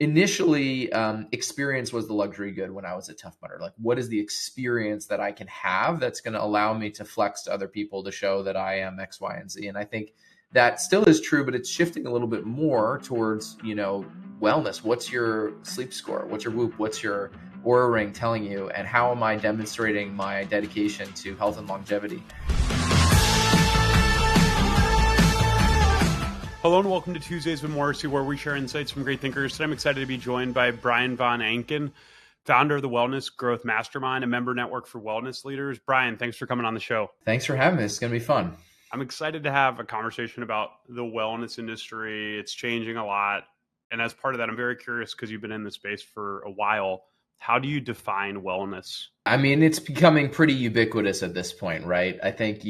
initially, experience was the luxury good when I was at Tough Mudder. Like, what is the experience that I can have that's going to allow me to flex to other people to show that I am X, Y, and Z? And I think that still is true, but it's shifting a little bit more towards, wellness. What's your sleep score? What's your Whoop? What's your Aura Ring telling you? And how am I demonstrating my dedication to health and longevity? Hello and welcome to Tuesdays with Morrisey, where we share insights from great thinkers. Today I'm excited to be joined by Brian von Ancken, founder of the Wellness Growth Mastermind, a member network for wellness leaders. Brian, thanks for coming on the show. Thanks for having me. It's going to be fun. I'm excited to have a conversation about the wellness industry. It's changing a lot. And as part of that, I'm very curious because you've been in the space for a while. How do you define wellness? I mean, it's becoming pretty ubiquitous at this point, right? I think,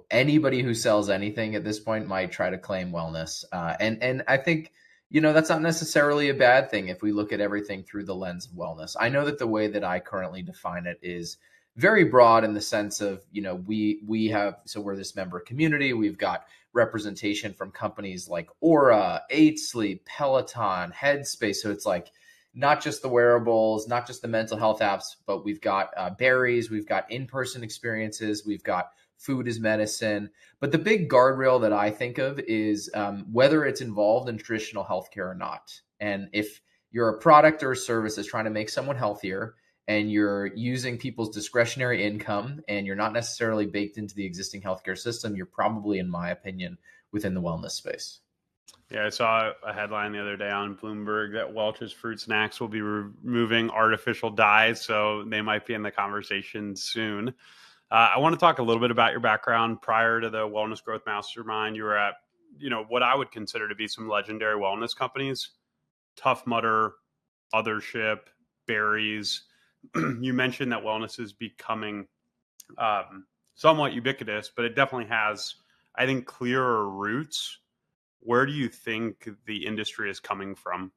anybody who sells anything at this point might try to claim wellness. And I think, that's not necessarily a bad thing if we look at everything through the lens of wellness. I know that the way that I currently define it is very broad in the sense of, we have, so we're this member community. We've got representation from companies like Aura, 8 Sleep, Peloton, Headspace. So it's like, not just the wearables, not just the mental health apps, but we've got berries, we've got in-person experiences, we've got food as medicine. But the big guardrail that I think of is whether it's involved in traditional healthcare or not. And if you're a product or a service that's trying to make someone healthier and you're using people's discretionary income and you're not necessarily baked into the existing healthcare system, you're probably, in my opinion, within the wellness space. Yeah, I saw a headline the other day on Bloomberg that Welch's Fruit Snacks will be removing artificial dyes, so they might be in the conversation soon. I want to talk a little bit about your background. Prior to the Wellness Growth Mastermind, you were at, what I would consider to be some legendary wellness companies, Tough Mudder, Othership, Berries. You mentioned that wellness is becoming somewhat ubiquitous, but it definitely has, I think, clearer roots. Where do you think the industry is coming from?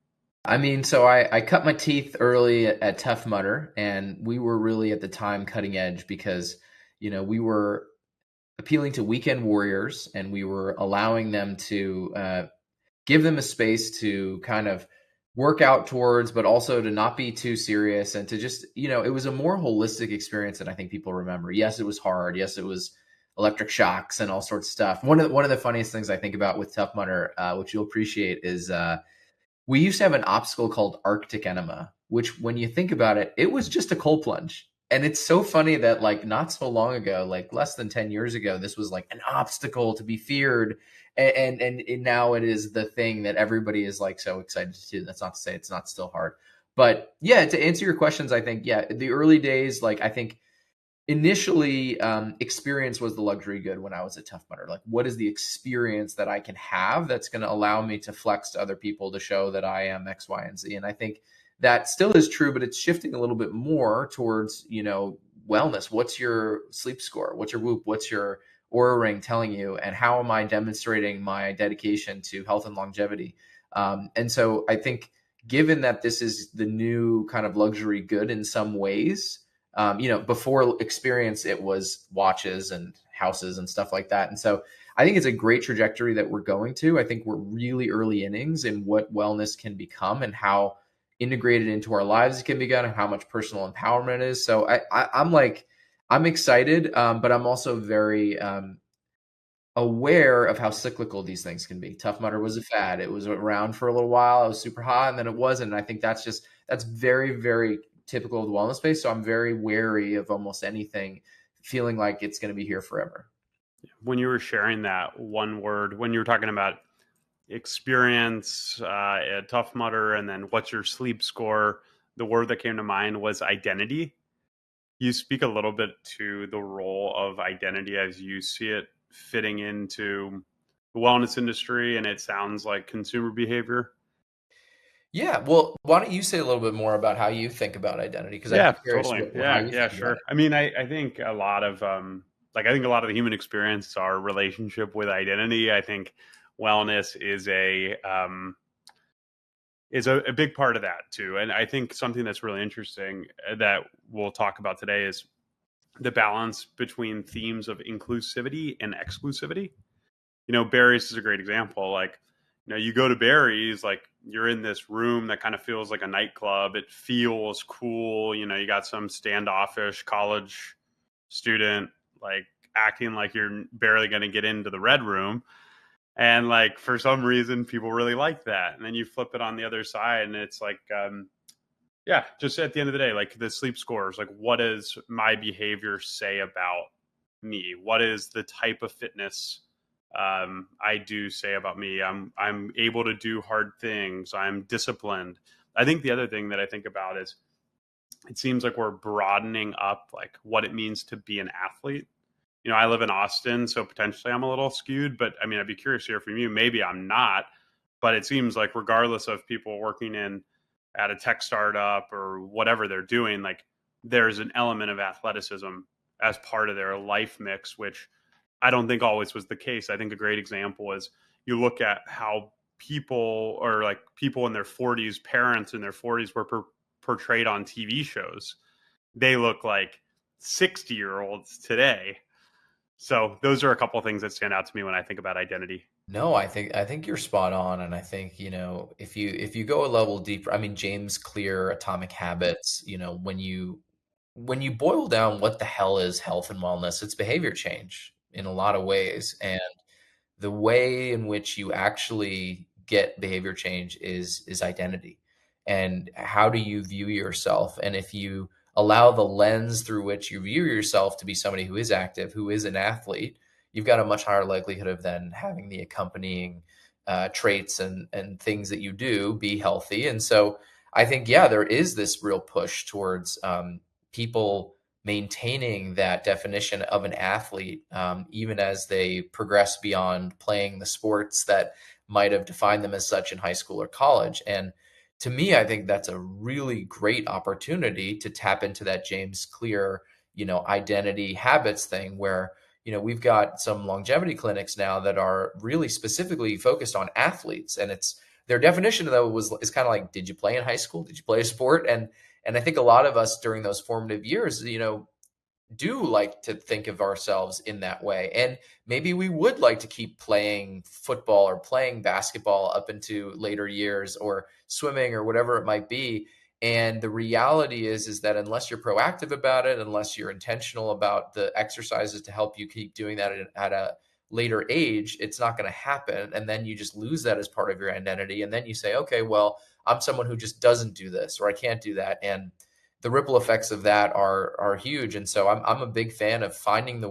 I mean, so I cut my teeth early at Tough Mudder, and we were really at the time cutting edge because, we were appealing to weekend warriors and we were allowing them to give them a space to kind of work out towards, but also to not be too serious and to just, it was a more holistic experience than I think people remember. Yes, it was hard. Yes, it was electric shocks and all sorts of stuff. One of the funniest things I think about with Tough Mudder, which you'll appreciate, is we used to have an obstacle called Arctic Enema, which when you think about it, it was just a cold plunge. And it's so funny that like not so long ago, like less than 10 years ago, this was like an obstacle to be feared. And now it is the thing that everybody is like so excited to do. That's not to say it's not still hard. But yeah, to answer your questions, I think, the early days, like I think, initially, experience was the luxury good when I was at Tough Mudder. Like, what is the experience that I can have that's going to allow me to flex to other people to show that I am X, Y, and Z? And I think that still is true, but it's shifting a little bit more towards, wellness. What's your sleep score? What's your Whoop? What's your Aura Ring telling you? And how am I demonstrating my dedication to health and longevity? And so I think given that this is the new kind of luxury good in some ways, before experience, it was watches and houses and stuff like that. And so I think it's a great trajectory that we're going to. I think we're really early innings in what wellness can become and how integrated into our lives it can become and how much personal empowerment is. So I'm excited, but I'm also very aware of how cyclical these things can be. Tough Mudder was a fad. It was around for a little while. It was super hot and then it wasn't. And I think that's very, very typical of the wellness space. So I'm very wary of almost anything feeling like it's going to be here forever. When you were sharing that one word, when you were talking about experience at Tough Mudder and then what's your sleep score, the word that came to mind was identity. You speak a little bit to the role of identity as you see it fitting into the wellness industry, and it sounds like consumer behavior. Yeah, well, why don't you say a little bit more about how you think about identity? Because Totally. Sure. I mean, I think a lot of I think a lot of the human experience, our relationship with identity. I think wellness is a big part of that too. And I think something that's really interesting that we'll talk about today is the balance between themes of inclusivity and exclusivity. Berries is a great example. Like You go to Barry's, like you're in this room that kind of feels like a nightclub. It feels cool. You got some standoffish college student like acting like you're barely going to get into the red room. And like for some reason, people really like that. And then you flip it on the other side, and it's like, yeah, just at the end of the day, like the sleep scores, like what does my behavior say about me? What is the type of fitness I do say about me? I'm able to do hard things. I'm disciplined. I think the other thing that I think about is it seems like we're broadening up like what it means to be an athlete. I live in Austin, so potentially I'm a little skewed, but I mean, I'd be curious to hear from you. Maybe I'm not, but it seems like regardless of people working in at a tech startup or whatever they're doing, like there's an element of athleticism as part of their life mix, which I don't think always was the case. I think a great example is you look at how people or like people in their 40s, parents in their 40s were portrayed on TV shows. They look like 60-year-olds today. So those are a couple of things that stand out to me when I think about identity. No, I think you're spot on, and I think, if you go a level deeper, I mean, James Clear, Atomic Habits, when you boil down what the hell is health and wellness, it's behavior change in a lot of ways. And the way in which you actually get behavior change is identity. And how do you view yourself? And if you allow the lens through which you view yourself to be somebody who is active, who is an athlete, you've got a much higher likelihood of then having the accompanying traits and things that you do be healthy. And so I think, yeah, there is this real push towards people maintaining that definition of an athlete, even as they progress beyond playing the sports that might have defined them as such in high school or college. And to me, I think that's a really great opportunity to tap into that James Clear, identity habits thing where, we've got some longevity clinics now that are really specifically focused on athletes. And it's their definition though is kind of like, did you play in high school? Did you play a sport? And I think a lot of us during those formative years, do like to think of ourselves in that way. And maybe we would like to keep playing football or playing basketball up into later years or swimming or whatever it might be. And the reality is that unless you're proactive about it, unless you're intentional about the exercises to help you keep doing that at a later age, it's not going to happen. And then you just lose that as part of your identity. And then you say, okay, well, I'm someone who just doesn't do this, or I can't do that. And the ripple effects of that are huge. And so I'm a big fan of finding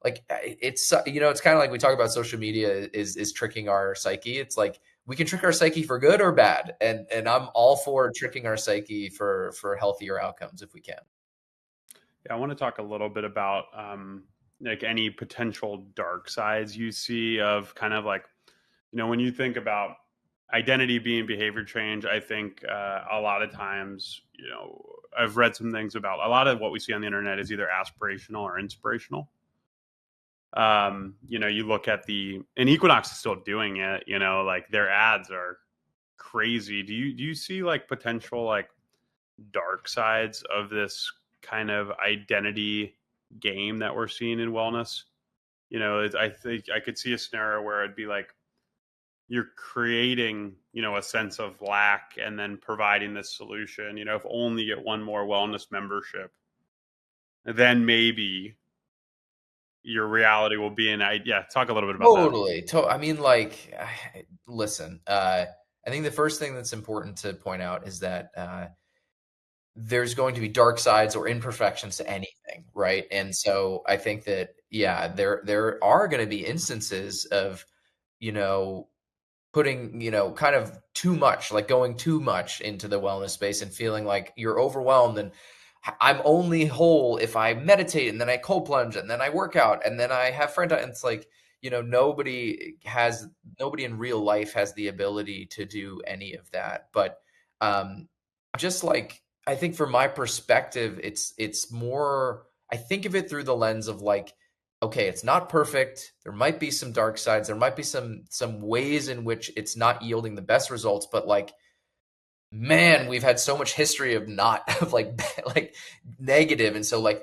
it's it's kind of like we talk about social media is tricking our psyche. It's like we can trick our psyche for good or bad. And I'm all for tricking our psyche for healthier outcomes if we can. Yeah, I want to talk a little bit about like any potential dark sides you see of kind of like, when you think about identity being behavior change, I think a lot of times, I've read some things about a lot of what we see on the internet is either aspirational or inspirational. You look at and Equinox is still doing it, like their ads are crazy. Do you see like potential like dark sides of this kind of identity game that we're seeing in wellness? I think I could see a scenario where it'd be like you're creating, a sense of lack and then providing this solution. If only get one more wellness membership, then maybe your reality will be talk a little bit about that. Totally. I mean, listen, I think the first thing that's important to point out is that there's going to be dark sides or imperfections to anything, right? And so I think that, yeah, there are going to be instances of, putting, kind of too much, like going too much into the wellness space and feeling like you're overwhelmed and I'm only whole if I meditate and then I cold plunge and then I work out and then I have friend time. And it's like, nobody in real life has the ability to do any of that. But just like, I think from my perspective, it's more, I think of it through the lens of like, okay, it's not perfect. There might be some dark sides. There might be some ways in which it's not yielding the best results, but like, man, we've had so much history of not of like negative. And so like,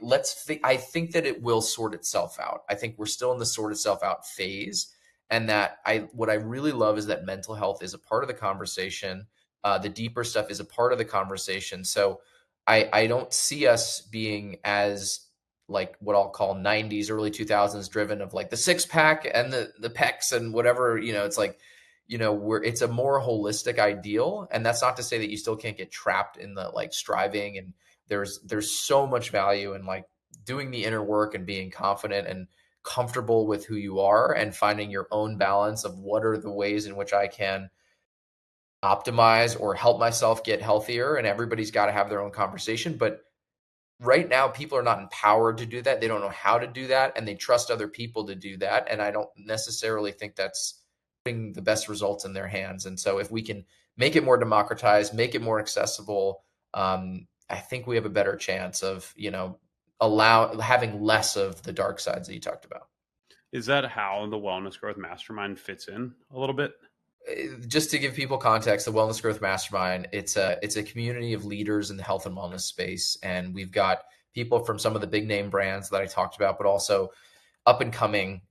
I think that it will sort itself out. I think we're still in the sort itself out phase. and that what I really love is that mental health is a part of the conversation. The deeper stuff is a part of the conversation. So I don't see us being as like what I'll call 90s, early 2000s driven of like the six pack and the pecs and whatever, it's like, where it's a more holistic ideal. And that's not to say that you still can't get trapped in the like striving, and there's so much value in like doing the inner work and being confident and comfortable with who you are and finding your own balance of what are the ways in which I can optimize or help myself get healthier. And everybody's got to have their own conversation. But right now, people are not empowered to do that. They don't know how to do that, and they trust other people to do that. And I don't necessarily think that's putting the best results in their hands. And so if we can make it more democratized, make it more accessible, I think we have a better chance of, having less of the dark sides that you talked about. Is that how the Wellness Growth Mastermind fits in a little bit? Just to give people context, the Wellness Growth Mastermind, it's a community of leaders in the health and wellness space. And we've got people from some of the big name brands that I talked about, but also up and coming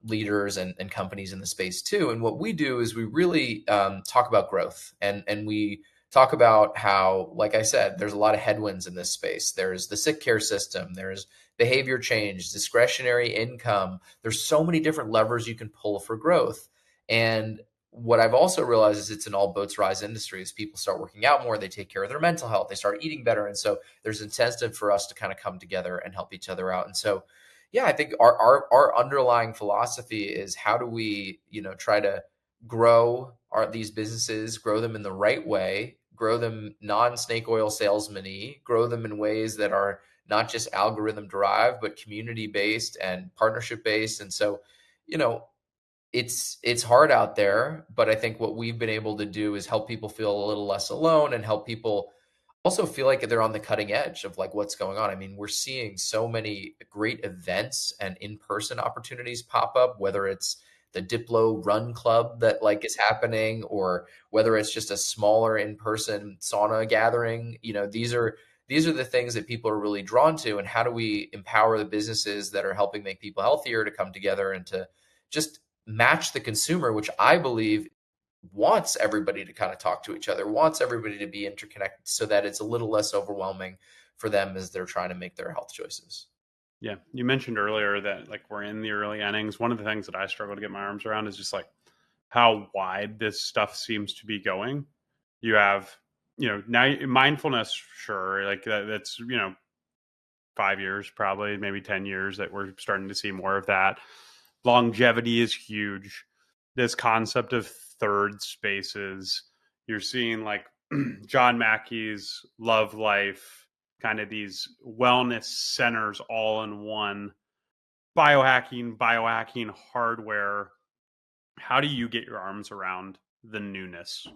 leaders and companies in the space too. And what we do is we really talk about growth, and we talk about how, like I said, there's a lot of headwinds in this space. There's the sick care system, there's behavior change, discretionary income. There's so many different levers you can pull for growth. And what I've also realized is it's an all boats rise industry. As people start working out more, they take care of their mental health, they start eating better. And so there's incentive for us to kind of come together and help each other out. And so, yeah, I think our underlying philosophy is how do we, try to grow these businesses, grow them in the right way, grow them non-snake oil salesman-y, grow them in ways that are not just algorithm derived, but community based and partnership based. And so, you know, it's hard out there, but I think what we've been able to do is help people feel a little less alone and help people also feel like they're on the cutting edge of like what's going on. I mean, we're seeing so many great events and in-person opportunities pop up, whether it's the Diplo Run Club that like is happening, or whether it's just a smaller in-person sauna gathering. These are the things that people are really drawn to. And how do we empower the businesses that are helping make people healthier to come together and to just match the consumer, which I believe wants everybody to kind of talk to each other, wants everybody to be interconnected so that it's a little less overwhelming for them as they're trying to make their health choices. Yeah. You mentioned earlier that like we're in the early innings. One of the things that I struggle to get my arms around is just like how wide this stuff seems to be going. You have, now mindfulness, sure, like that's, 5 years, probably maybe 10 years that we're starting to see more of that. Longevity is huge. This concept of third spaces, you're seeing like John Mackey's Love Life, kind of these wellness centers all in one, biohacking hardware. How do you get your arms around the newness?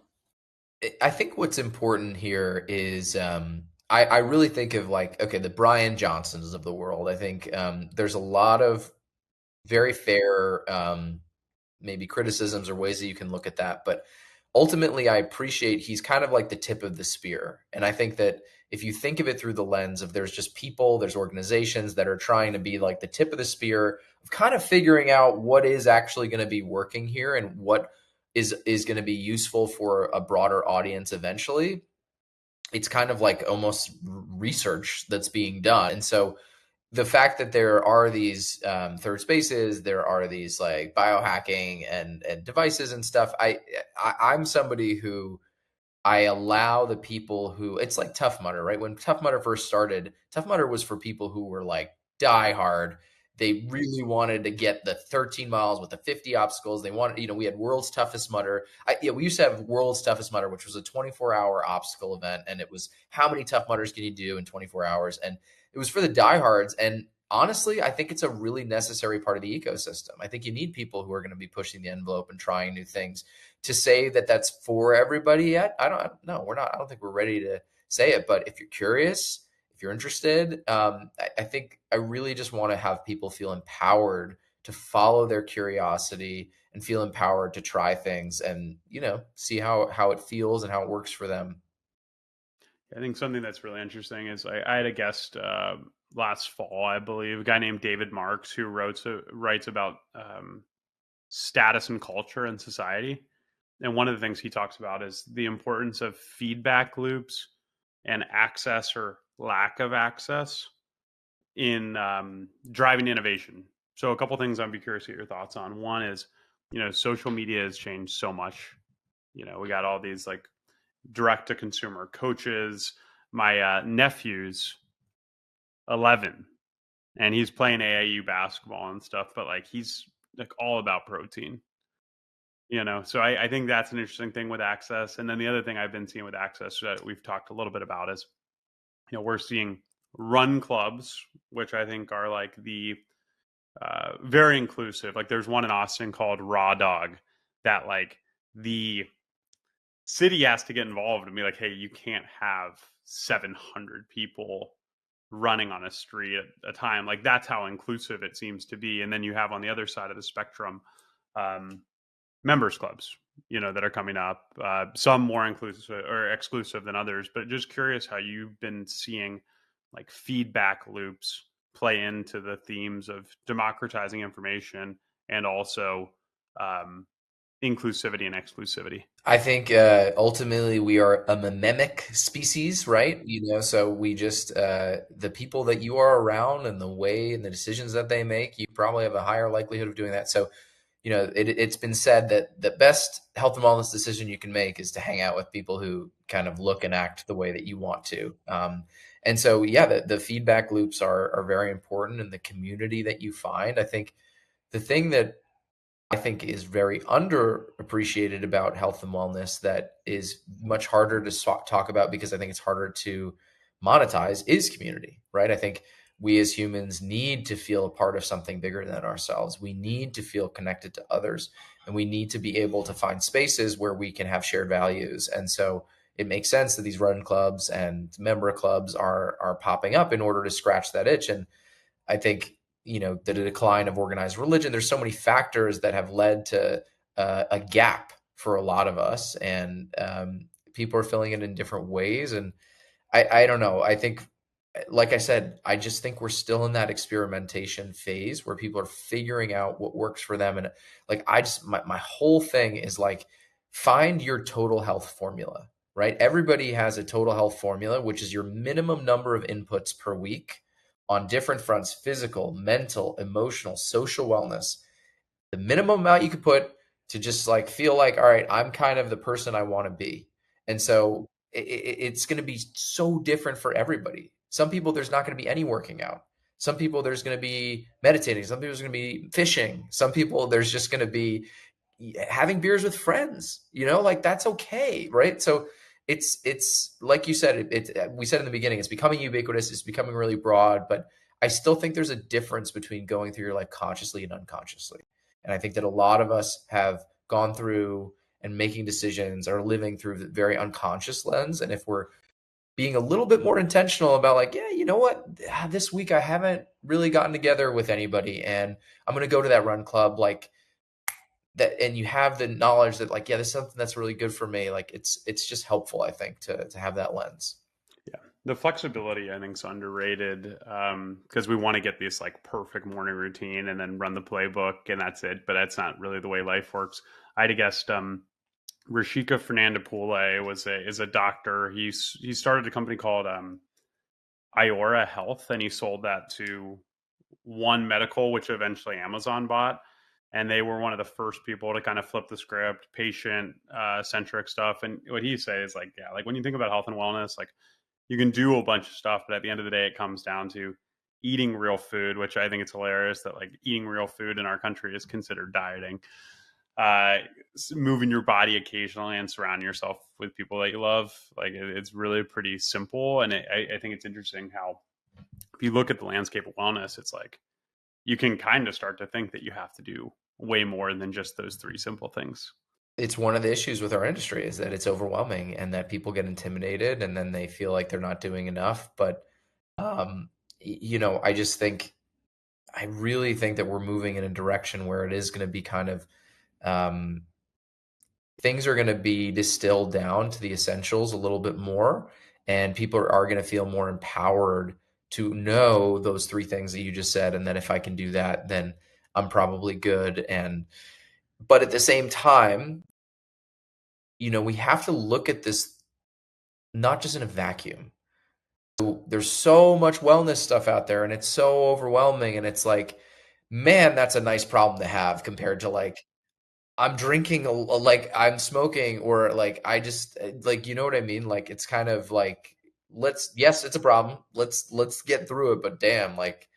I think what's important here is I really think of like, okay, the Brian Johnsons of the world. I think there's a lot of very fair maybe criticisms or ways that you can look at that. But ultimately, I appreciate he's kind of like the tip of the spear. And I think that if you think of it through the lens of there's just people, there's organizations that are trying to be like the tip of the spear of kind of figuring out what is actually going to be working here and what is going to be useful for a broader audience eventually. It's kind of like almost research that's being done. And so the fact that there are these third spaces, there are these like biohacking and devices and stuff. I'm somebody who I allow the people who it's like Tough Mudder, right? When Tough Mudder first started, Tough Mudder was for people who were like die hard. They really wanted to get the 13 miles with the 50 obstacles. They wanted, we had World's Toughest Mudder. We used to have World's Toughest Mudder, which was a 24-hour obstacle event. And it was how many Tough Mudders can you do in 24 hours? And it was for the diehards. And honestly, I think it's a really necessary part of the ecosystem. I think you need people who are going to be pushing the envelope and trying new things. To say that that's for everybody yet, I don't know. We're not. I don't think we're ready to say it. But if you're curious, if you're interested, I think I really just want to have people feel empowered to follow their curiosity and feel empowered to try things and see how it feels and how it works for them. I think something that's really interesting is I had a guest last fall, I believe, a guy named David Marks who writes about status and culture in society. And one of the things he talks about is the importance of feedback loops and access or lack of access in driving innovation. So a couple things I'd be curious to get your thoughts on. One is, social media has changed so much. We got all these like direct to consumer coaches. My nephew's 11 and he's playing AAU basketball and stuff, but like he's like all about protein. So I think that's an interesting thing with access. And then the other thing I've been seeing with access that we've talked a little bit about is, we're seeing run clubs, which I think are like the very inclusive. Like there's one in Austin called Raw Dog that like the city has to get involved and be like, hey, you can't have 700 people running on a street at a time. Like that's how inclusive it seems to be. And then you have on the other side of the spectrum, members clubs, that are coming up, some more inclusive or exclusive than others, but just curious how you've been seeing like feedback loops play into the themes of democratizing information and also inclusivity and exclusivity. I think ultimately we are a mimic species, right? So we just the people that you are around and the way and the decisions that they make, you probably have a higher likelihood of doing that. So, it's been said that the best health and wellness decision you can make is to hang out with people who kind of look and act the way that you want to. And so, yeah, the feedback loops are very important in the community that you find. I think the thing that I think is very underappreciated about health and wellness that is much harder to talk about because I think it's harder to monetize is community, right? I think we as humans need to feel a part of something bigger than ourselves. We need to feel connected to others, and we need to be able to find spaces where we can have shared values. And so it makes sense that these run clubs and member clubs are popping up in order to scratch that itch. And I think, the decline of organized religion, there's so many factors that have led to a gap for a lot of us, and people are filling it in different ways. And I don't know. I think, like I said, I just think we're still in that experimentation phase where people are figuring out what works for them. And like, my whole thing is like, find your total health formula, right? Everybody has a total health formula, which is your minimum number of inputs per week on different fronts: physical, mental, emotional, social wellness. The minimum amount you could put to just like feel like, all right, I'm kind of the person I want to be. And so it's going to be so different for everybody. Some people, there's not going to be any working out. Some people, there's going to be meditating. Some people, there's going to be fishing. Some people, there's just going to be having beers with friends, like that's okay. Right. So it's like you said, we said in the beginning, it's becoming ubiquitous. It's becoming really broad, but I still think there's a difference between going through your life consciously and unconsciously. And I think that a lot of us have gone through and making decisions or living through the very unconscious lens. And if we're being a little bit more intentional about like, yeah, you know what, this week I haven't really gotten together with anybody and I'm going to go to that run club, like that. And you have the knowledge that like, yeah, this is something that's really good for me. Like it's just helpful, I think, to have that lens. Yeah. The flexibility, I think, is underrated because we want to get this like perfect morning routine and then run the playbook and that's it. But that's not really the way life works. I had a guest, Rashika Fernandopoulos is a doctor. He started a company called Iora Health, and he sold that to One Medical, which eventually Amazon bought. And they were one of the first people to kind of flip the script, patient centric stuff. And what he says is like, yeah, like when you think about health and wellness, like you can do a bunch of stuff, but at the end of the day, it comes down to eating real food, which I think it's hilarious that like eating real food in our country is considered dieting. Moving your body occasionally and surrounding yourself with people that you love. Like it's really pretty simple. And I think it's interesting how if you look at the landscape of wellness, it's like you can kind of start to think that you have to do way more than just those three simple things. It's one of the issues with our industry is that it's overwhelming and that people get intimidated and then they feel like they're not doing enough. But, I really think that we're moving in a direction where it is going to be kind of, things are going to be distilled down to the essentials a little bit more, and people are going to feel more empowered to know those three things that you just said. And then if I can do that, then I'm probably good. And But at the same time, we have to look at this not just in a vacuum. There's so much wellness stuff out there and it's so overwhelming, and it's like, man, that's a nice problem to have compared to like I'm drinking like I'm smoking, or like I just like, you know what I mean? Like it's kind of like, yes, it's a problem. Let's get through it, but damn, like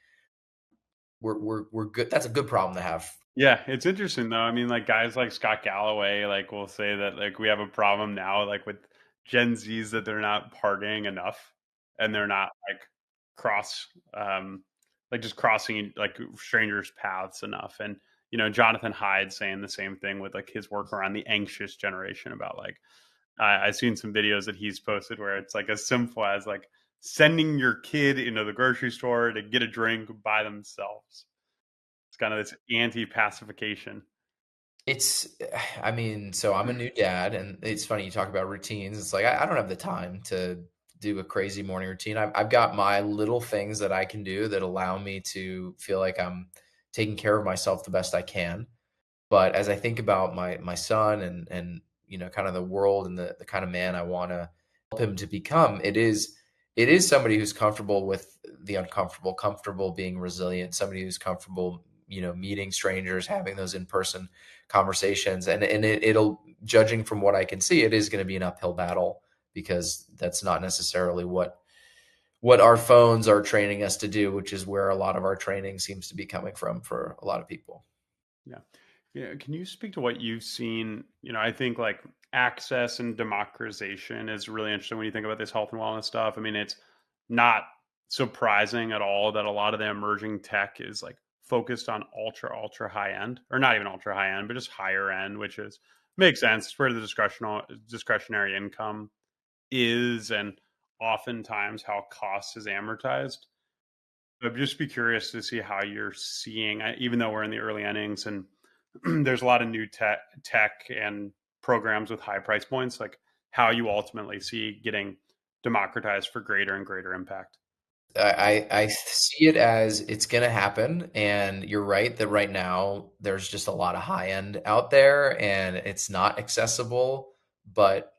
we're good. That's a good problem to have. Yeah, it's interesting though. I mean, like guys like Scott Galloway, like will say that like we have a problem now, like with Gen Zs that they're not partying enough, and they're not like cross, like just crossing like strangers' paths enough. And Jonathan Hyde saying the same thing with like his work around the anxious generation about like I've seen some videos that he's posted where it's like as simple as like sending your kid into the grocery store to get a drink by themselves. It's kind of this anti-pacification. It's, I mean, so I'm a new dad, and it's funny you talk about routines. It's like I don't have the time to do a crazy morning routine. I've got my little things that I can do that allow me to feel like I'm taking care of myself the best I can. But as I think about my son and kind of the world and the kind of man I want to help him to become, it is somebody who's comfortable with the uncomfortable, comfortable being resilient, somebody who's comfortable, meeting strangers, having those in-person conversations. And it'll, judging from what I can see, it is going to be an uphill battle, because that's not necessarily what our phones are training us to do, which is where a lot of our training seems to be coming from for a lot of people. Yeah. Yeah. Can you speak to what you've seen? I think like access and democratization is really interesting when you think about this health and wellness stuff. I mean, it's not surprising at all that a lot of the emerging tech is like focused on ultra high end, or not even ultra high end, but just higher end, which is makes sense. It's where the discretionary income is, and oftentimes how cost is amortized. I'd just be curious to see how you're seeing, even though we're in the early innings and there's a lot of new tech and programs with high price points, like how you ultimately see getting democratized for greater and greater impact. I see it as it's going to happen. And you're right that right now there's just a lot of high end out there and it's not accessible. But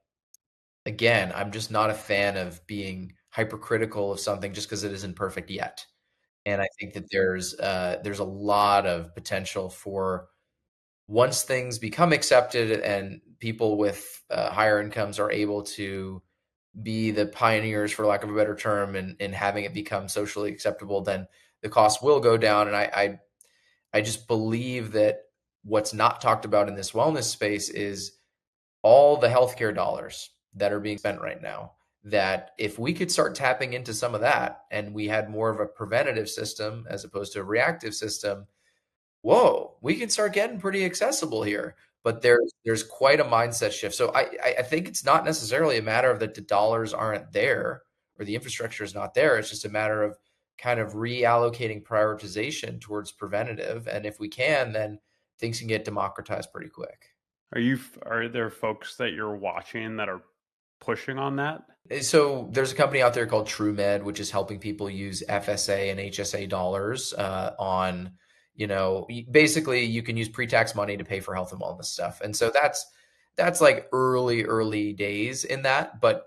again, I'm just not a fan of being hypercritical of something just because it isn't perfect yet. And I think that there's a lot of potential for, once things become accepted and people with higher incomes are able to be the pioneers, for lack of a better term, and having it become socially acceptable, then the cost will go down. And I just believe that what's not talked about in this wellness space is all the healthcare dollars that are being spent right now. That if we could start tapping into some of that and we had more of a preventative system as opposed to a reactive system, whoa, we can start getting pretty accessible here. But there's quite a mindset shift. So I think it's not necessarily a matter of that the dollars aren't there or the infrastructure is not there. It's just a matter of kind of reallocating prioritization towards preventative. And if we can, then things can get democratized pretty quick. Are there folks that you're watching that are pushing on that? So there's a company out there called TrueMed, which is helping people use FSA and HSA dollars on, basically you can use pre-tax money to pay for health and wellness stuff. And so that's like early days in that. But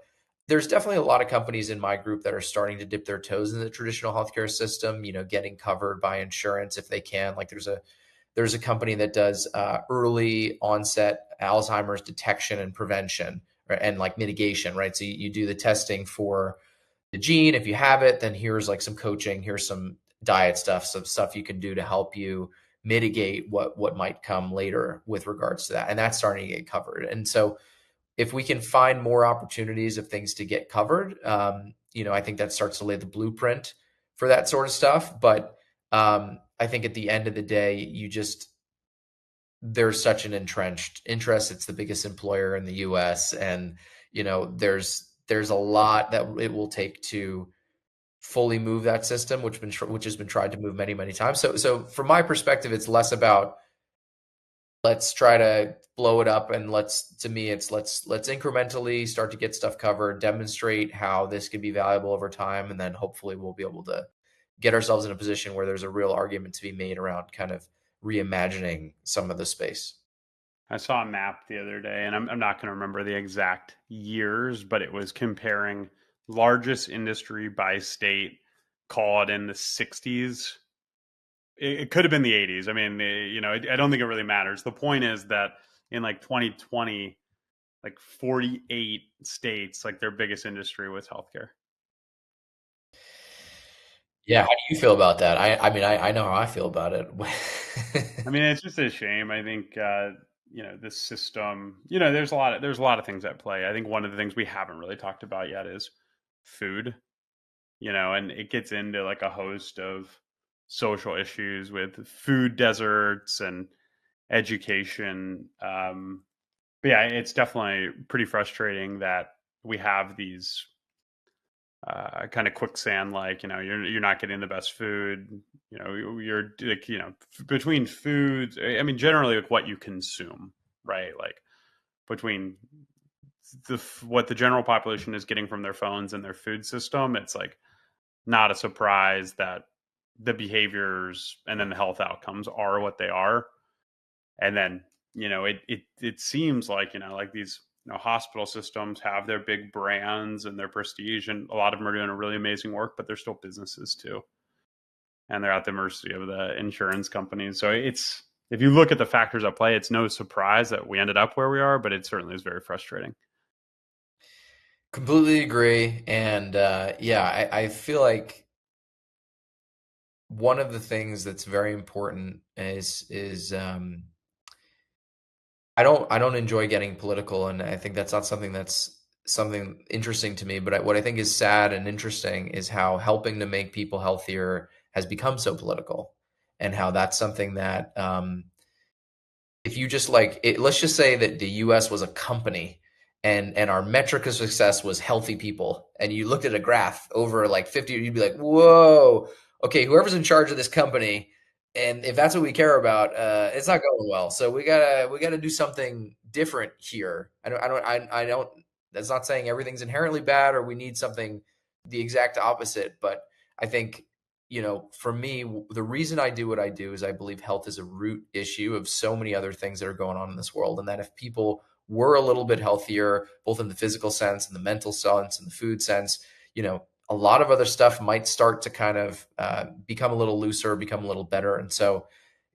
there's definitely a lot of companies in my group that are starting to dip their toes in the traditional healthcare system, getting covered by insurance if they can. Like there's a company that does early onset Alzheimer's detection and prevention, and like mitigation, right? So you do the testing for the gene. If you have it, then here's like some coaching, here's some diet stuff, some stuff you can do to help you mitigate what might come later with regards to that. And that's starting to get covered. And so if we can find more opportunities of things to get covered, I think that starts to lay the blueprint for that sort of stuff. But I think at the end of the day, there's such an entrenched interest. It's the biggest employer in the US. And, there's a lot that it will take to fully move that system, which has been tried to move many, many times. So from my perspective, it's less about let's try to blow it up, and to me, it's let's incrementally start to get stuff covered, demonstrate how this could be valuable over time. And then hopefully we'll be able to get ourselves in a position where there's a real argument to be made around kind of reimagining some of the space. I saw a map the other day, and I'm not going to remember the exact years, but it was comparing largest industry by state, call it in the 60s. It could have been the 80s. I mean, I don't think it really matters. The point is that in like 2020, like 48 states, like their biggest industry was healthcare. Yeah, how do you feel about that? I mean, I know how I feel about it. I mean, it's just a shame. I think this system. There's a lot of things at play. I think one of the things we haven't really talked about yet is food. And it gets into like a host of social issues with food deserts and education. But yeah, it's definitely pretty frustrating that we have these kind of quicksand, like, you're not getting the best food. You're like, between foods, I mean, generally like what you consume, right? Like between what the general population is getting from their phones and their food system, it's like not a surprise that the behaviors and then the health outcomes are what they are. And then, it seems like, like these, hospital systems have their big brands and their prestige, and a lot of them are doing a really amazing work, but they're still businesses too. And they're at the mercy of the insurance companies. So if you look at the factors at play, it's no surprise that we ended up where we are, but it certainly is very frustrating. Completely agree. And yeah, I feel like one of the things that's very important is I don't enjoy getting political, and I think that's not something that's something interesting to me. But what I think is sad and interesting is how helping to make people healthier has become so political, and how that's something that if you just like it, let's just say that the US was a company and our metric of success was healthy people, and you looked at a graph over like 50, you'd be like, whoa, okay, whoever's in charge of this company, and if that's what we care about, it's not going well. So we gotta do something different here. I don't that's not saying everything's inherently bad or we need something the exact opposite, but I think for me, the reason I do what I do is I believe health is a root issue of so many other things that are going on in this world. And that if people were a little bit healthier, both in the physical sense and the mental sense and the food sense, a lot of other stuff might start to kind of become a little looser, become a little better. And so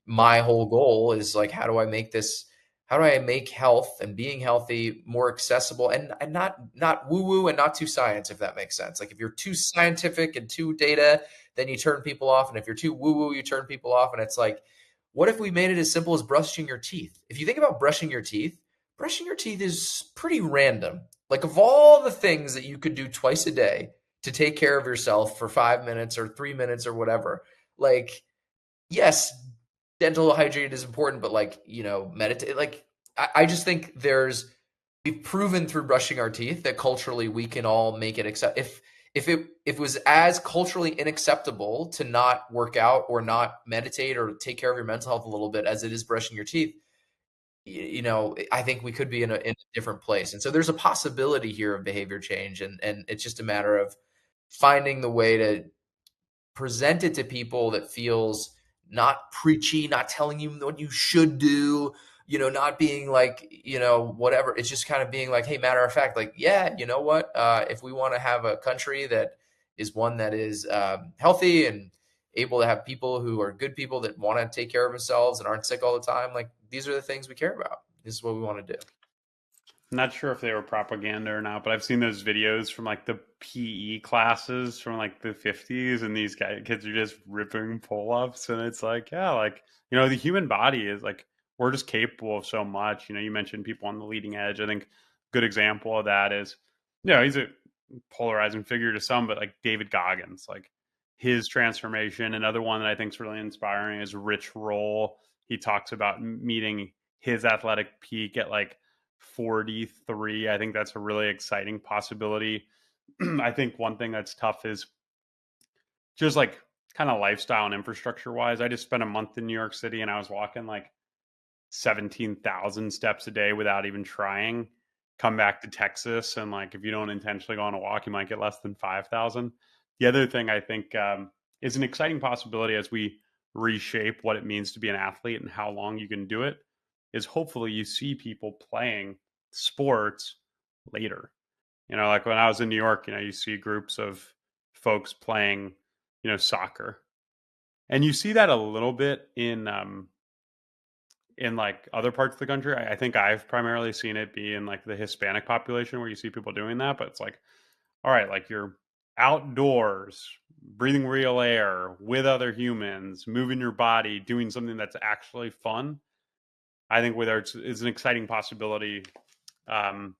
my whole goal is like, how do I make health and being healthy more accessible and not woo woo and not too science, if that makes sense. Like if you're too scientific and too data, then you turn people off. And if you're too woo woo, you turn people off. And it's like, what if we made it as simple as brushing your teeth? If you think about brushing your teeth is pretty random. Like of all the things that you could do twice a day to take care of yourself for 5 minutes or 3 minutes or whatever, like, yes, dental hygiene is important, but like, meditate. Like, I just think we've proven through brushing our teeth that culturally we can all make it accept. If it was as culturally unacceptable to not work out or not meditate or take care of your mental health a little bit as it is brushing your teeth, I think we could be in a different place. And so there's a possibility here of behavior change, and it's just a matter of finding the way to present it to people that feels not preachy, not telling you what you should do, not being like, whatever. It's just kind of being like, hey, matter of fact, like, yeah, you know what? If we want to have a country that is one that is healthy and able to have people who are good people that want to take care of themselves and aren't sick all the time, like these are the things we care about. This is what we want to do. I'm not sure if they were propaganda or not, but I've seen those videos from like the PE classes from like the 50s, and these kids are just ripping pull-ups, and it's like, yeah, like, the human body is like, we're just capable of so much. You mentioned people on the leading edge. I think a good example of that is, he's a polarizing figure to some, but like David Goggins, like his transformation. Another one that I think is really inspiring is Rich Roll. He talks about meeting his athletic peak at like 43. I think that's a really exciting possibility. I think one thing that's tough is just like kind of lifestyle and infrastructure wise. I just spent a month in New York City and I was walking like 17,000 steps a day without even trying. Come back to Texas, and like if you don't intentionally go on a walk, you might get less than 5,000. The other thing I think is an exciting possibility as we reshape what it means to be an athlete and how long you can do it is hopefully you see people playing sports later. Like when I was in New York, you see groups of folks playing, soccer. And you see that a little bit in like other parts of the country. I think I've primarily seen it be in like the Hispanic population where you see people doing that, but it's like, all right, like you're outdoors, breathing real air with other humans, moving your body, doing something that's actually fun. I think whether it's an exciting possibility um,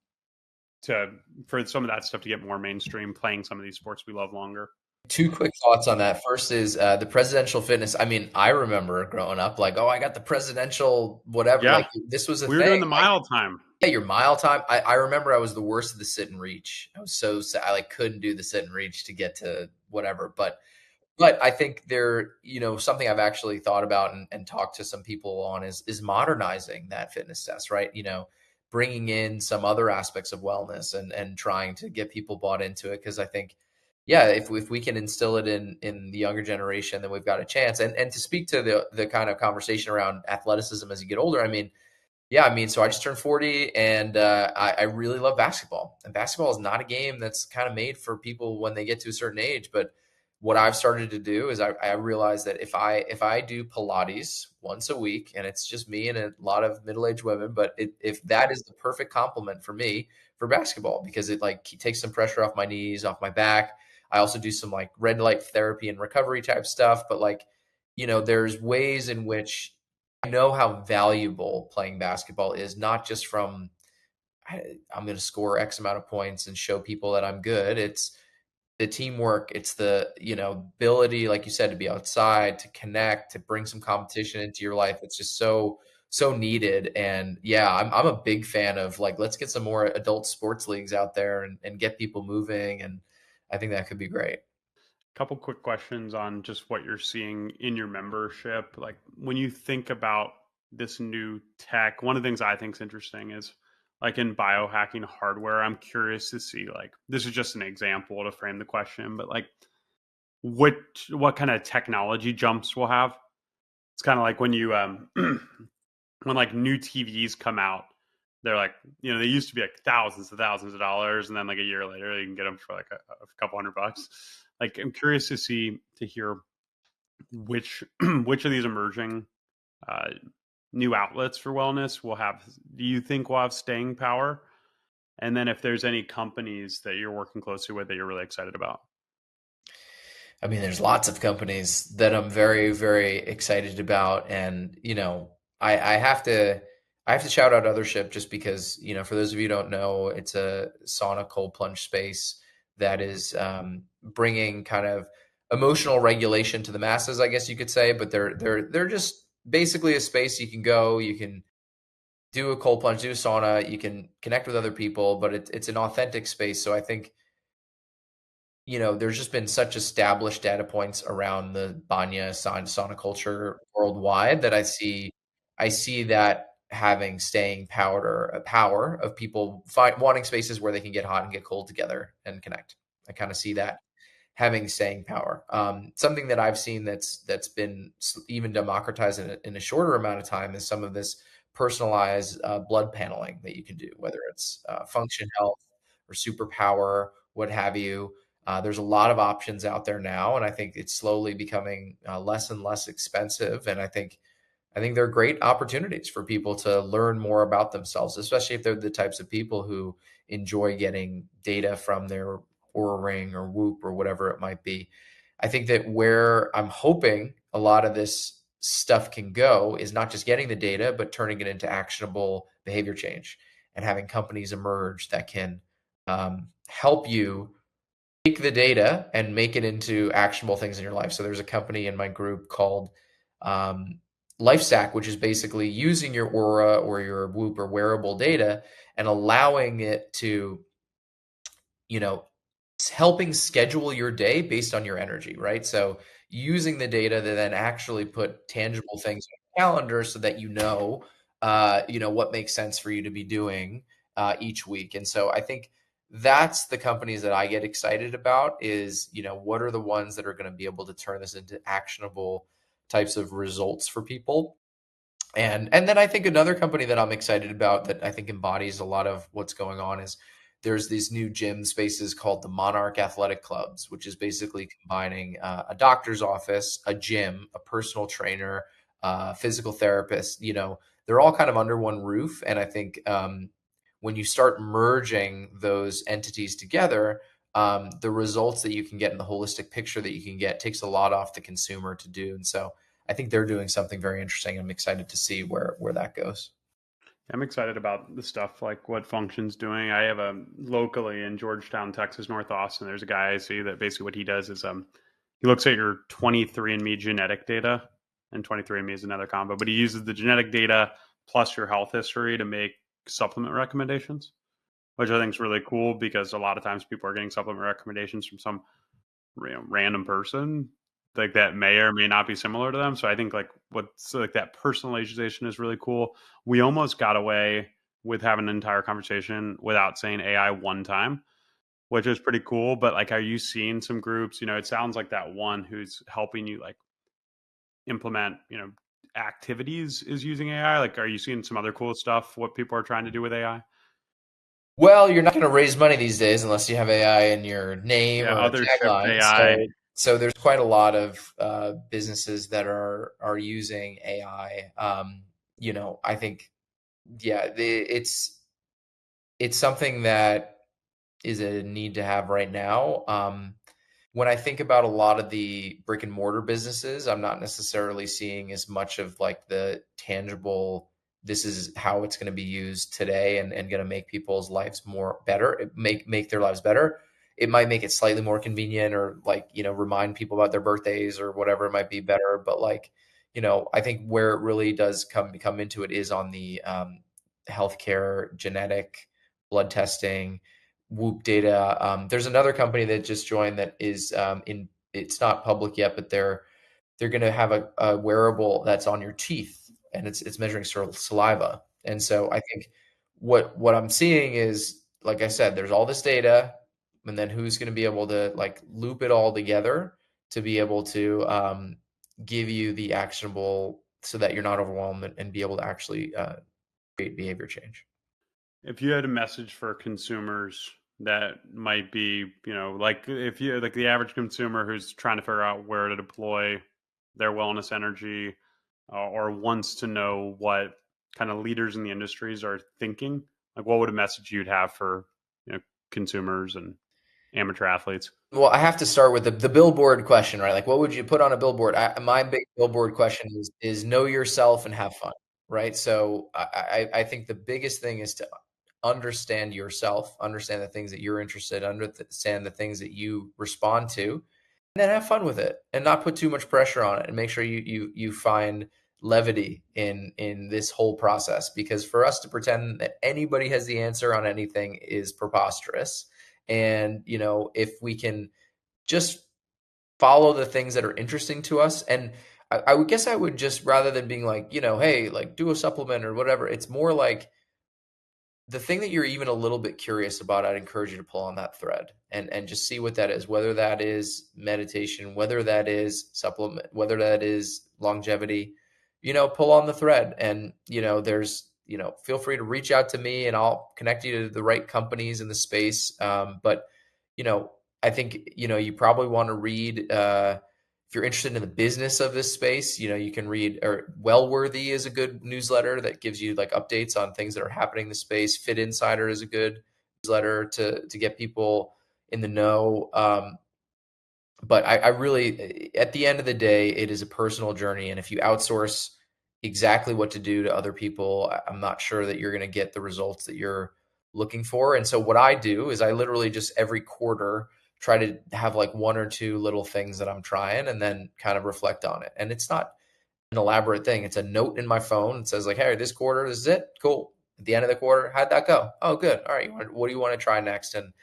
for some of that stuff to get more mainstream, playing some of these sports we love longer. Two quick thoughts on that. First is the presidential fitness. I mean, I remember growing up like, oh, I got the presidential whatever. Yeah, Like this was a we were thing. doing the Like, mile time. yeah, your mile time. I remember I was the worst of the sit and reach. I was so I like couldn't do the sit and reach to get to whatever. But I think something I've actually thought about and talked to some people on is modernizing that fitness test, right? Bringing in some other aspects of wellness and trying to get people bought into it. Cause I think, yeah, if we can instill it in the younger generation, then we've got a chance. And to speak to the kind of conversation around athleticism as you get older, I mean, yeah, I mean, so I just turned 40 and I really love basketball. And basketball is not a game that's kind of made for people when they get to a certain age. But what I've started to do is I realize that if I do Pilates once a week, and it's just me and a lot of middle-aged women, but if that is the perfect complement for me for basketball, because it like takes some pressure off my knees, off my back. I also do some like red light therapy and recovery type stuff. But like, there's ways in which I know how valuable playing basketball is, not just from I'm going to score X amount of points and show people that I'm good. It's the teamwork. It's the, ability, like you said, to be outside, to connect, to bring some competition into your life. It's just so needed. And yeah, I'm a big fan of like, let's get some more adult sports leagues out there and get people moving. And I think that could be great. Couple quick questions on just what you're seeing in your membership. Like when you think about this new tech, one of the things I think is interesting is like in biohacking hardware. I'm curious to see, like, this is just an example to frame the question, but like what kind of technology jumps we'll have. It's kind of like when you when like new TVs come out, they're like, they used to be like thousands of dollars, and then like a year later you can get them for like a couple $100. Like I'm curious to hear which which of these emerging uh, new outlets for wellness will have. Do you think will have staying power? And then if there's any companies that you're working closely with that you're really excited about. I mean, there's lots of companies that I'm very, very excited about. And, I have to shout out Othership just because, for those of you who don't know, it's a sauna cold plunge space that is bringing kind of emotional regulation to the masses, I guess you could say. But they're just basically a space you can go, you can do a cold plunge, do a sauna, you can connect with other people, but it's an authentic space. So I think there's just been such established data points around the banya sauna culture worldwide that I see that having staying power of people wanting spaces where they can get hot and get cold together and connect. I kind of see that having staying power. Something that I've seen that's been even democratized in a shorter amount of time is some of this personalized blood paneling that you can do, whether it's function health or superpower, what have you. There's a lot of options out there now, and I think it's slowly becoming less and less expensive. And I think they're great opportunities for people to learn more about themselves, especially if they're the types of people who enjoy getting data from their Oura Ring or Whoop or whatever it might be. I think that where I'm hoping a lot of this stuff can go is not just getting the data, but turning it into actionable behavior change and having companies emerge that can help you take the data and make it into actionable things in your life. So there's a company in my group called LifeStack, which is basically using your Aura or your Whoop or wearable data and allowing it to, you know, helping schedule your day based on your energy, right? So using the data to then actually put tangible things on your calendar so that what makes sense for you to be doing each week. And so I think that's the companies that I get excited about is, what are the ones that are going to be able to turn this into actionable types of results for people? And then I think another company that I'm excited about that I think embodies a lot of what's going on is there's these new gym spaces called the Monarch Athletic Clubs, which is basically combining a doctor's office, a gym, a personal trainer, physical therapist. They're all kind of under one roof. And I think when you start merging those entities together, the results that you can get in the holistic picture that you can get takes a lot off the consumer to do. And so I think they're doing something very interesting. I'm excited to see where that goes. I'm excited about the stuff like what Function's doing. I have a locally in Georgetown, Texas, North Austin. There's a guy I see that basically what he does is he looks at your 23andMe genetic data, and 23andMe is another combo, but he uses the genetic data plus your health history to make supplement recommendations, which I think is really cool because a lot of times people are getting supplement recommendations from some random person like that may or may not be similar to them. So I think like what's like that personalization is really cool. We almost got away with having an entire conversation without saying AI one time, which is pretty cool. But like, are you seeing some groups? It sounds like that one who's helping you like implement, activities is using AI. Like, are you seeing some other cool stuff? What people are trying to do with AI? Well, you're not going to raise money these days unless you have AI in your name Yeah, or a Othership tagline. AI. So there's quite a lot of businesses that are using AI. I think, yeah, it's something that is a need to have right now. When I think about a lot of the brick and mortar businesses, I'm not necessarily seeing as much of like the tangible, this is how it's going to be used today and going to make people's lives more better, make their lives better. It might make it slightly more convenient or like, remind people about their birthdays or whatever it might be better. But like, I think where it really does come into it is on the healthcare, genetic, blood testing, Whoop data. There's another company that just joined that is it's not public yet, but they're going to have a wearable that's on your teeth and it's measuring saliva. And so I think what I'm seeing is, like I said, there's all this data, and then who's going to be able to like loop it all together to be able to give you the actionable so that you're not overwhelmed and be able to actually create behavior change. If you had a message for consumers that might be, like if you like the average consumer who's trying to figure out where to deploy their wellness energy, or wants to know what kind of leaders in the industries are thinking, like what would a message you'd have for, consumers and amateur athletes? Well, I have to start with the billboard question, right? Like, what would you put on a billboard? My big billboard question is know yourself and have fun, right? So I think the biggest thing is to understand yourself, understand the things that you're interested, understand the things that you respond to, and then have fun with it, and not put too much pressure on it, and make sure you find levity in this whole process. Because for us to pretend that anybody has the answer on anything is preposterous. And if we can just follow the things that are interesting to us. And I would guess I would just, rather than being like, hey, like do a supplement or whatever, it's more like the thing that you're even a little bit curious about. I'd encourage you to pull on that thread and just see what that is, whether that is meditation, whether that is supplement, whether that is longevity. Pull on the thread. And there's feel free to reach out to me and I'll connect you to the right companies in the space. But you know I think you probably want to read, if you're interested in the business of this space, you can read, or Wellworthy is a good newsletter that gives you like updates on things that are happening in the space. Fit Insider is a good newsletter to get people in the know. But I really, at the end of the day, it is a personal journey. And if you outsource exactly what to do to other people, I'm not sure that you're going to get the results that you're looking for. And so what I do is I literally just every quarter try to have like one or two little things that I'm trying and then kind of reflect on it. And it's not an elaborate thing. It's a note in my phone. It says like, hey, this quarter, this is it. Cool. At the end of the quarter, how'd that go? Oh, good. All right. What do you want to try next? And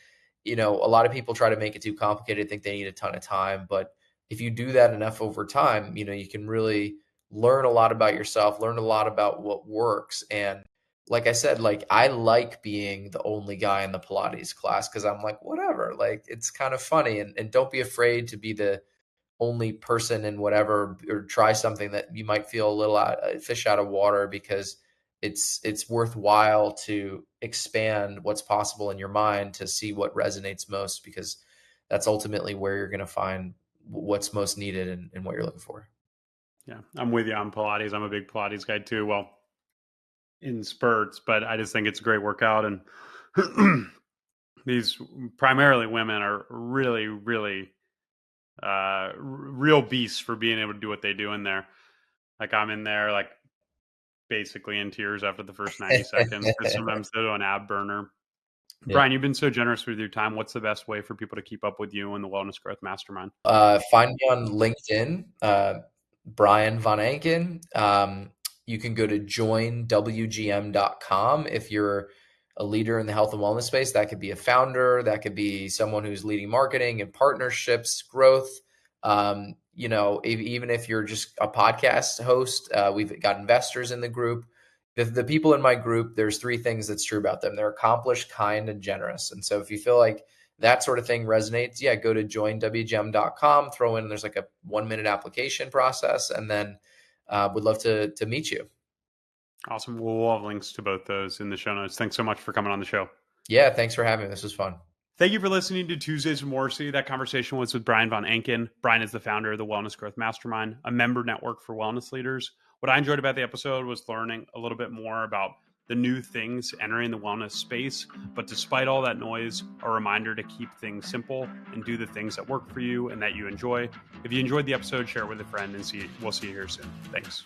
a lot of people try to make it too complicated, think they need a ton of time. But if you do that enough over time, you can really learn a lot about yourself, learn a lot about what works. And like I said, like I like being the only guy in the Pilates class because I'm like, whatever, like it's kind of funny. And don't be afraid to be the only person in whatever, or try something that you might feel a little fish out of water, because it's worthwhile to expand what's possible in your mind to see what resonates most, because that's ultimately where you're going to find what's most needed and what you're looking for. Yeah, I'm with you on Pilates. I'm a big Pilates guy too. Well, in spurts, but I just think it's a great workout. And these primarily women are really, really real beasts for being able to do what they do in there. Like I'm in there, like basically in tears after the first 90 seconds, because sometimes they do an ab burner. Yeah. Brian, you've been so generous with your time. What's the best way for people to keep up with you and the Wellness Growth Mastermind? Find me on LinkedIn, Brian Von Anken. You can go to joinwgm.com if you're a leader in the health and wellness space. That could be a founder, that could be someone who's leading marketing and partnerships, growth. Even if you're just a podcast host, we've got investors in the group. The people in my group, there's three things that's true about them. They're accomplished, kind, and generous. And so if you feel like that sort of thing resonates, yeah, go to joinwgm.com, throw in, there's like a 1-minute application process, and then would love to meet you. Awesome. We'll have links to both those in the show notes. Thanks so much for coming on the show. Yeah, thanks for having me. This was fun. Thank you for listening to Tuesdays with Morrisey. That conversation was with Brian Von Anken. Brian is the founder of the Wellness Growth Mastermind, a member network for wellness leaders. What I enjoyed about the episode was learning a little bit more about the new things entering the wellness space. But despite all that noise, a reminder to keep things simple and do the things that work for you and that you enjoy. If you enjoyed the episode, share it with a friend, and we'll see you here soon. Thanks.